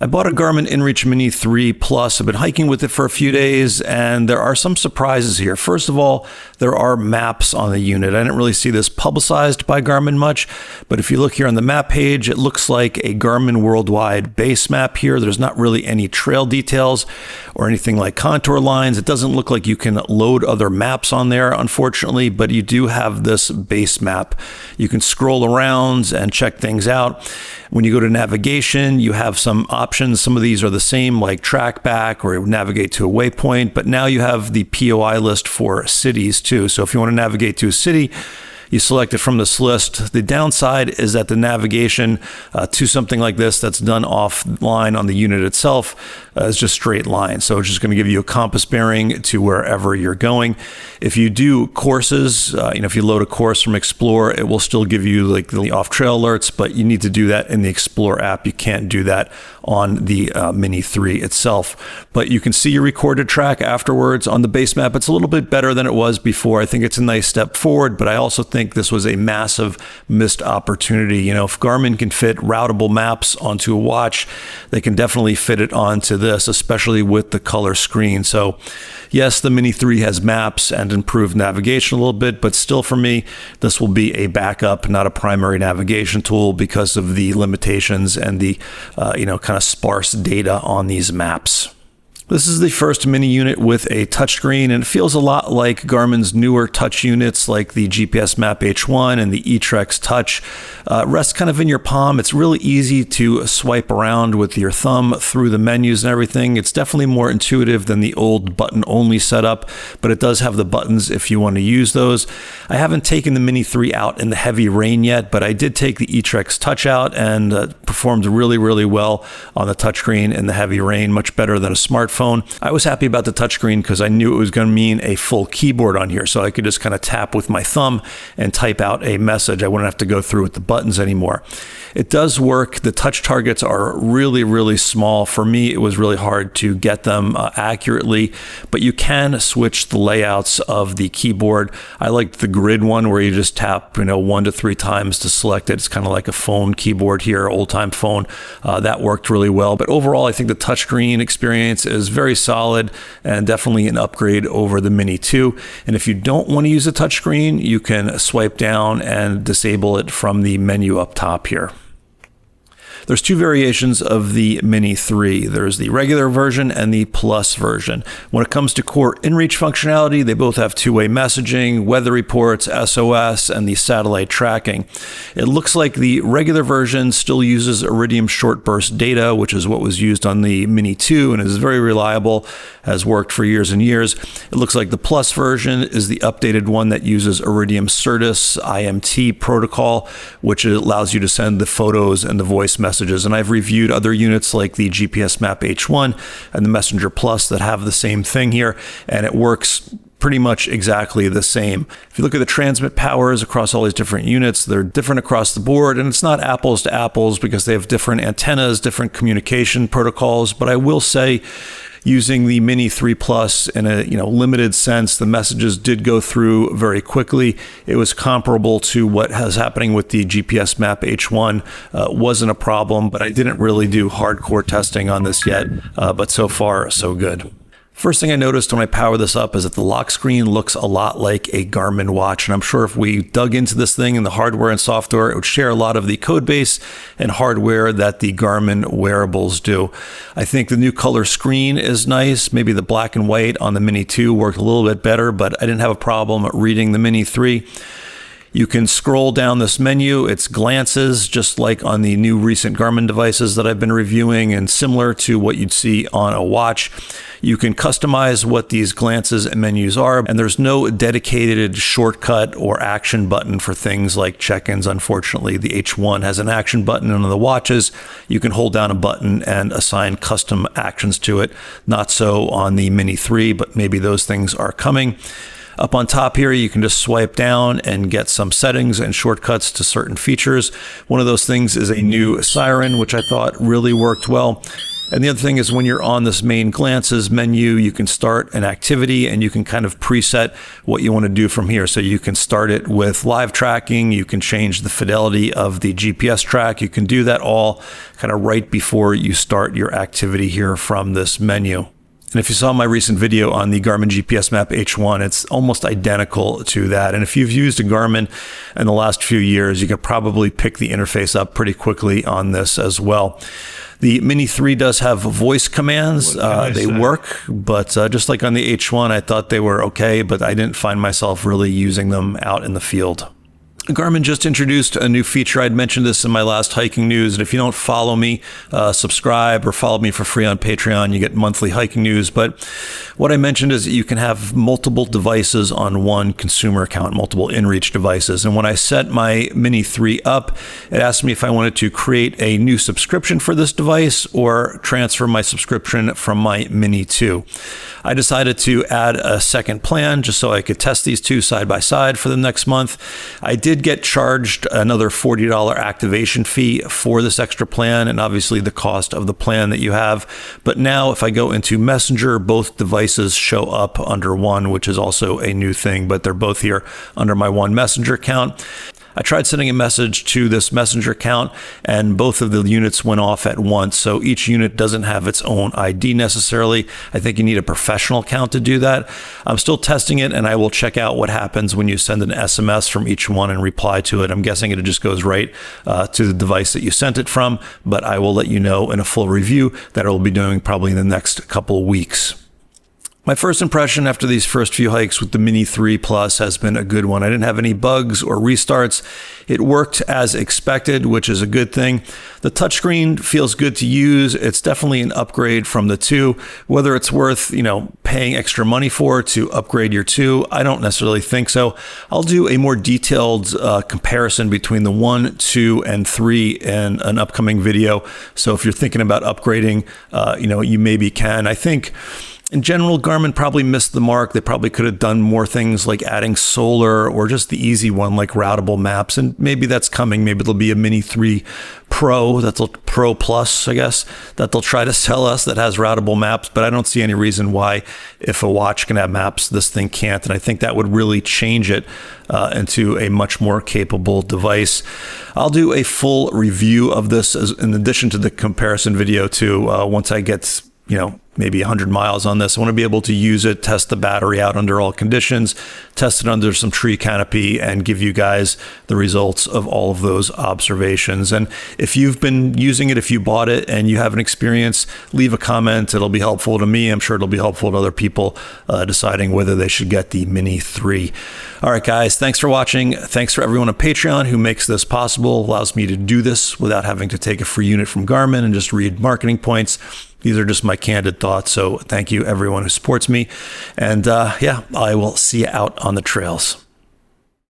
I bought a Garmin inReach Mini 3 Plus. I've been hiking with it for a few days, and there are some surprises here. First of all, there are maps on the unit. I didn't really see this publicized by Garmin much, but if you look here on the map page, it looks like a Garmin Worldwide base map here. There's not really any trail details or anything like contour lines. It doesn't look like you can load other maps on there, unfortunately, but you do have this base map. You can scroll around and check things out. When you go to navigation, you have some options. Some of these are the same, like track back or navigate to a waypoint, but now you have the POI list for cities too. So if you want to navigate to a city, you select it from this list. The downside is that the navigation to something like this that's done offline on the unit itself is just straight line. So it's just going to give you a compass bearing to wherever you're going. If you do courses, if you load a course from Explore, it will still give you like the off-trail alerts, but you need to do that in the Explore app. You can't do that on the Mini 3 itself. But you can see your recorded track afterwards on the base map. It's a little bit better than it was before. I think it's a nice step forward, but I also think this was a massive missed opportunity. If Garmin can fit routable maps onto a watch, they can definitely fit it onto this, especially with the color screen. So yes, the Mini 3 has maps and improved navigation a little bit, but still for me, this will be a backup, not a primary navigation tool because of the limitations and the kind of sparse data on these maps. This is the first Mini unit with a touchscreen, and it feels a lot like Garmin's newer touch units like the GPS Map H1 and the eTrex Touch. Rests kind of in your palm. It's really easy to swipe around with your thumb through the menus and everything. It's definitely more intuitive than the old button-only setup, but it does have the buttons if you want to use those. I haven't taken the Mini 3 out in the heavy rain yet, but I did take the eTrex Touch out and performed really, really well on the touchscreen in the heavy rain, much better than a smartphone. I was happy about the touchscreen because I knew it was going to mean a full keyboard on here, so I could just kind of tap with my thumb and type out a message. I wouldn't have to go through with the buttons anymore. It does work. The touch targets are really, really small. For me, it was really hard to get them accurately, but you can switch the layouts of the keyboard. I liked the grid one where you just tap 1 to 3 times to select it. It's kind of like a phone keyboard here, old-time phone. That worked really well, but overall, I think the touchscreen experience is very solid and definitely an upgrade over the Mini 2. And if you don't want to use a touchscreen, you can swipe down and disable it from the menu up top here. There's 2 variations of the Mini 3. There's the regular version and the Plus version. When it comes to core inReach functionality, they both have two-way messaging, weather reports, SOS, and the satellite tracking. It looks like the regular version still uses Iridium short burst data, which is what was used on the Mini 2 and is very reliable, has worked for years and years. It looks like the Plus version is the updated one that uses Iridium Certus IMT protocol, which allows you to send the photos and the voice messages. And I've reviewed other units like the GPS Map H1 and the Messenger Plus that have the same thing here, and it works pretty much exactly the same. If you look at the transmit powers across all these different units, they're different across the board, and it's not apples to apples because they have different antennas, different communication protocols, but I will say using the Mini 3 Plus in a limited sense, the messages did go through very quickly. It was comparable to what was happening with the GPS Map H1. Wasn't a problem, but I didn't really do hardcore testing on this yet, but so far, so good. First thing I noticed when I power this up is that the lock screen looks a lot like a Garmin watch, and I'm sure if we dug into this thing in the hardware and software, it would share a lot of the code base and hardware that the Garmin wearables do. I think the new color screen is nice. Maybe the black and white on the Mini 2 worked a little bit better, but I didn't have a problem reading the Mini 3. You can scroll down this menu. It's glances, just like on the new recent Garmin devices that I've been reviewing and similar to what you'd see on a watch. You can customize what these glances and menus are, and there's no dedicated shortcut or action button for things like check-ins. Unfortunately, the H1 has an action button, and on the watches, you can hold down a button and assign custom actions to it. Not so on the Mini 3, but maybe those things are coming. Up on top here, you can just swipe down and get some settings and shortcuts to certain features. One of those things is a new siren, which I thought really worked well. And the other thing is when you're on this main glances menu, you can start an activity and you can kind of preset what you want to do from here. So you can start it with live tracking. You can change the fidelity of the GPS track. You can do that all kind of right before you start your activity here from this menu. And if you saw my recent video on the Garmin GPS Map H1, it's almost identical to that. And if you've used a Garmin in the last few years, you could probably pick the interface up pretty quickly on this as well. The Mini 3 does have voice commands. They work, but just like on the H1, I thought they were okay, but I didn't find myself really using them out in the field. Garmin just introduced a new feature. I'd mentioned this in my last hiking news. And if you don't follow me, subscribe or follow me for free on Patreon, you get monthly hiking news. But what I mentioned is that you can have multiple devices on one consumer account, multiple inReach devices. And when I set my Mini 3 up, it asked me if I wanted to create a new subscription for this device or transfer my subscription from my Mini 2. I decided to add a second plan just so I could test these two side by side for the next month. I did get charged another $40 activation fee for this extra plan, and obviously the cost of the plan that you have. But now if I go into Messenger, both devices show up under one, which is also a new thing, but they're both here under my one Messenger account. I tried sending a message to this Messenger account and both of the units went off at once. So each unit doesn't have its own ID necessarily. I think you need a professional account to do that. I'm still testing it and I will check out what happens when you send an SMS from each one and reply to it. I'm guessing it just goes right to the device that you sent it from, but I will let you know in a full review that I will be doing probably in the next couple of weeks. My first impression after these first few hikes with the Mini 3 Plus has been a good one. I didn't have any bugs or restarts. It worked as expected, which is a good thing. The touchscreen feels good to use. It's definitely an upgrade from the 2. Whether it's worth, paying extra money for to upgrade your 2, I don't necessarily think so. I'll do a more detailed comparison between the 1, 2, and 3 in an upcoming video. So if you're thinking about upgrading, you maybe can. I think in general, Garmin probably missed the mark. They probably could have done more things like adding solar or just the easy one like routable maps. And maybe that's coming. Maybe it'll be a Mini 3 Pro, Pro Plus, I guess, that they'll try to sell us that has routable maps. But I don't see any reason why if a watch can have maps, this thing can't. And I think that would really change it into a much more capable device. I'll do a full review of this in addition to the comparison video too, once I get maybe 100 miles on this. I want to be able to use it, test the battery out under all conditions, test it under some tree canopy, and give you guys the results of all of those observations. And if you've been using it, if you bought it and you have an experience, leave a comment. It'll be helpful to me. I'm sure it'll be helpful to other people deciding whether they should get the Mini 3. All right, guys, thanks for watching. Thanks for everyone on Patreon who makes this possible, allows me to do this without having to take a free unit from Garmin and just read marketing points. These are just my candid thoughts. So thank you everyone who supports me. And I will see you out on the trails.